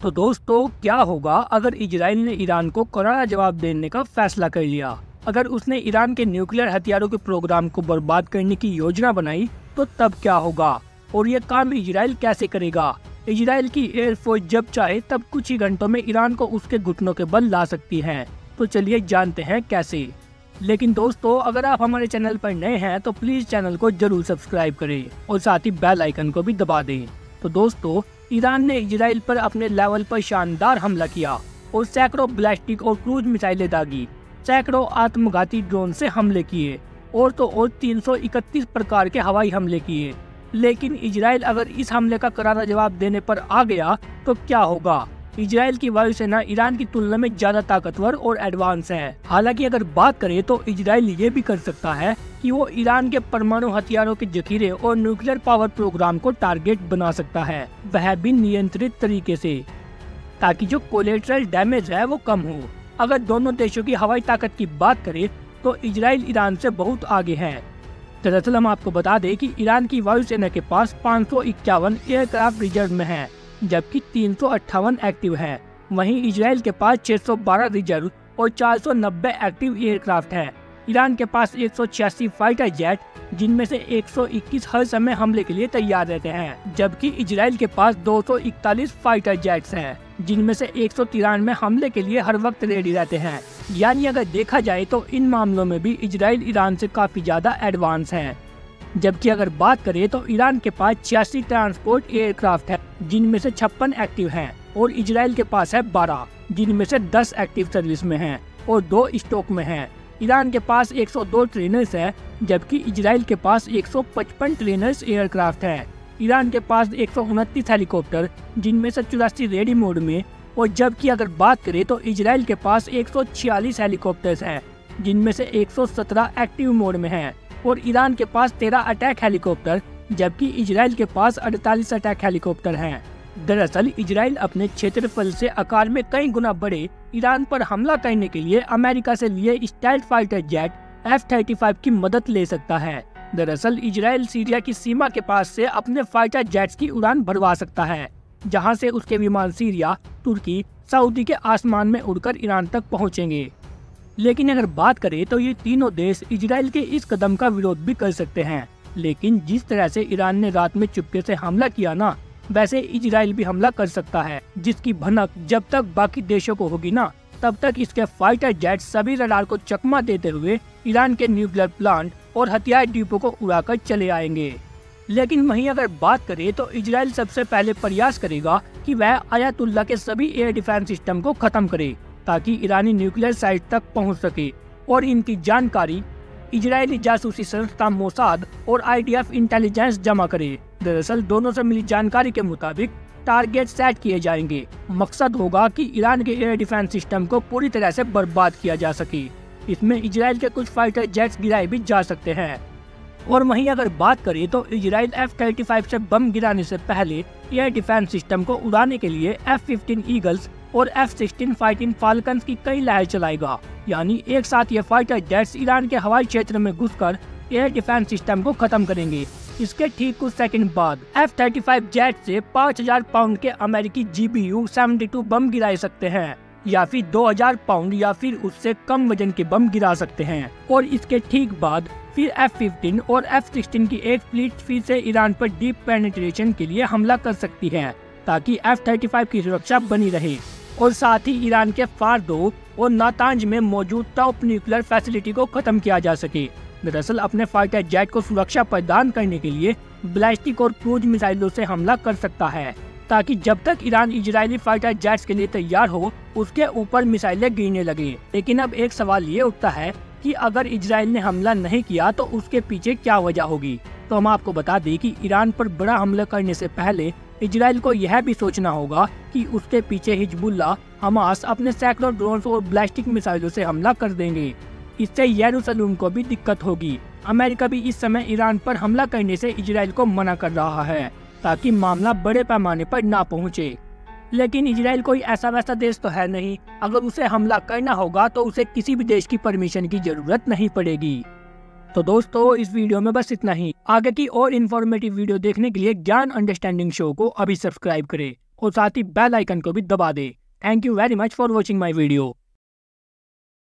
तो दोस्तों, क्या होगा अगर इजराइल ने ईरान को करारा जवाब देने का फैसला कर लिया? अगर उसने ईरान के न्यूक्लियर हथियारों के प्रोग्राम को बर्बाद करने की योजना बनाई तो तब क्या होगा, और ये काम इजराइल कैसे करेगा? इजराइल की एयरफोर्स जब चाहे तब कुछ ही घंटों में ईरान को उसके घुटनों के बल ला सकती है। तो चलिए जानते हैं कैसे। लेकिन दोस्तों, अगर आप हमारे चैनल पर नए हैं तो प्लीज चैनल को जरूर सब्सक्राइब करें और साथ ही बेल आइकन को भी दबा दें। तो दोस्तों, ईरान ने इजराइल पर अपने लेवल पर शानदार हमला किया और सैकड़ों बैलिस्टिक और क्रूज मिसाइलें दागी, सैकड़ों आत्मघाती ड्रोन से हमले किए और 331 प्रकार के हवाई हमले किए। लेकिन इजराइल अगर इस हमले का करारा जवाब देने पर आ गया तो क्या होगा? इजराइल की वायुसेना ईरान की तुलना में ज्यादा ताकतवर और एडवांस है। हालांकि अगर बात करें तो इजराइल ये भी कर सकता है कि वो ईरान के परमाणु हथियारों के जखीरे और न्यूक्लियर पावर प्रोग्राम को टारगेट बना सकता है, वह भी नियंत्रित तरीके से, ताकि जो कोलेटरल डैमेज है वो कम हो। अगर दोनों देशों की हवाई ताकत की बात करें तो इजराइल ईरान से बहुत आगे है। दरअसल हम आपको बता दें कि ईरान की वायुसेना के पास 551 एयरक्राफ्ट रिजर्व में है, जबकि 358 एक्टिव है। वहीं इजराइल के पास 612 रिजर्व और 490 एक्टिव एयरक्राफ्ट है। ईरान के पास 186 फाइटर जेट, जिनमें से 121 हर समय हमले के लिए तैयार रहते हैं, जबकि इजराइल के पास 241 फाइटर जेट्स हैं, जिनमें से 193 हमले के लिए हर वक्त रेडी रहते हैं। यानी अगर देखा जाए तो इन मामलों में भी इजराइल ईरान से काफी ज्यादा एडवांस है। जबकि अगर बात करें तो ईरान के पास 86 ट्रांसपोर्ट एयरक्राफ्ट है, जिनमें से 56 एक्टिव हैं, और इजराइल के पास है 12, जिनमें से 10 एक्टिव सर्विस में हैं और 2 स्टॉक में हैं। ईरान के पास 102 ट्रेनर्स है, जबकि इजराइल के पास 155 ट्रेनर्स एयरक्राफ्ट है। ईरान के पास 129 हेलीकॉप्टर, जिनमें से 84 रेडी मोड में, और जबकि अगर बात करें तो इजराइल के पास 146 हेलीकॉप्टर्स हैं, जिनमें से 117 एक्टिव मोड में हैं, और ईरान के पास 13 अटैक हेलीकॉप्टर, जबकि इजराइल के पास 48 अटैक हेलीकॉप्टर हैं। दरअसल इजराइल अपने क्षेत्रफल से आकार में कई गुना बड़े ईरान पर हमला करने के लिए अमेरिका से लिए स्टेल्थ फाइटर जेट F-35 की मदद ले सकता है। दरअसल इजराइल सीरिया की सीमा के पास से अपने फाइटर जेट्स की उड़ान भरवा सकता है, जहां से उसके विमान सीरिया, तुर्की, सऊदी के आसमान में उड़कर ईरान तक पहुंचेंगे। लेकिन अगर बात करें तो ये तीनों देश इजराइल के इस कदम का विरोध भी कर सकते हैं। लेकिन जिस तरह से ईरान ने रात में चुपके से हमला किया ना, वैसे इजराइल भी हमला कर सकता है, जिसकी भनक जब तक बाकी देशों को होगी ना, तब तक इसके फाइटर जेट सभी रडार को चकमा देते हुए ईरान के न्यूक्लियर प्लांट और हथियार डिपो को उड़ाकर चले आएंगे। लेकिन वहीं अगर बात करें तो इजराइल सबसे पहले प्रयास करेगा कि वह आयतुल्ला के सभी एयर डिफेंस सिस्टम को खत्म करे, ताकि ईरानी न्यूक्लियर साइट तक पहुंच सके और इनकी जानकारी इजरायली जासूसी संस्था मोसाद और IDF इंटेलिजेंस जमा करे। दरअसल दोनों से मिली जानकारी के मुताबिक टारगेट सेट किए जाएंगे। मकसद होगा कि ईरान के एयर डिफेंस सिस्टम को पूरी तरह से बर्बाद किया जा सके। इसमें इजराइल के कुछ फाइटर जेट्स गिराए भी जा सकते हैं। और वहीं अगर बात करें तो इजराइल F-35 से बम गिराने से पहले एयर डिफेंस सिस्टम को उड़ाने के लिए F-15 ईगल्स और F-16 फाइटिंग फाल्कन्स की कई लहर चलाएगा। यानी एक साथ ये फाइटर जेट्स ईरान के हवाई क्षेत्र में घुसकर एयर डिफेंस सिस्टम को खत्म करेंगे। इसके ठीक कुछ सेकंड बाद F-35 जेट से 5000 पाउंड के अमेरिकी GBU-72 बम गिरा सकते हैं, या फिर 2000 पाउंड या फिर उससे कम वजन के बम गिरा सकते हैं। और इसके ठीक बाद फिर F-15 और F-16 की एक फ्लीट फिर से ईरान पर डीप पेनिट्रेशन के लिए हमला कर सकती है, ताकि F-35 की सुरक्षा बनी रहे और साथ ही ईरान के फारदो और नातांज में मौजूद टॉप न्यूक्लियर फैसिलिटी को खत्म किया जा सके। दरअसल अपने फाइटर जेट को सुरक्षा प्रदान करने के लिए बैलिस्टिक और क्रूज मिसाइलों से हमला कर सकता है, ताकि जब तक ईरान इजरायली फाइटर जेट्स के लिए तैयार हो उसके ऊपर मिसाइलें गिरने लगे। लेकिन अब एक सवाल ये उठता है कि अगर इजराइल ने हमला नहीं किया तो उसके पीछे क्या वजह होगी। तो हम आपको बता दें कि ईरान पर बड़ा हमला करने से पहले इजराइल को यह भी सोचना होगा कि उसके पीछे हिजबुल्लाह, हमास अपने सैकड़ों ड्रोन और बैलिस्टिक मिसाइलों से हमला कर देंगे। इससे यरूशलेम को भी दिक्कत होगी। अमेरिका भी इस समय ईरान पर हमला करने से इजराइल को मना कर रहा है, ताकि मामला बड़े पैमाने पर ना पहुंचे। लेकिन इजराइल कोई ऐसा वैसा देश तो है नहीं, अगर उसे हमला करना होगा तो उसे किसी भी देश की परमिशन की जरूरत नहीं पड़ेगी। तो दोस्तों, इस वीडियो में बस इतना ही। आगे की और इन्फॉर्मेटिव वीडियो देखने के लिए ज्ञान अंडरस्टैंडिंग शो को अभी सब्सक्राइब करें और साथ ही बेल आइकन को भी दबा दे। Thank you very much for watching my video.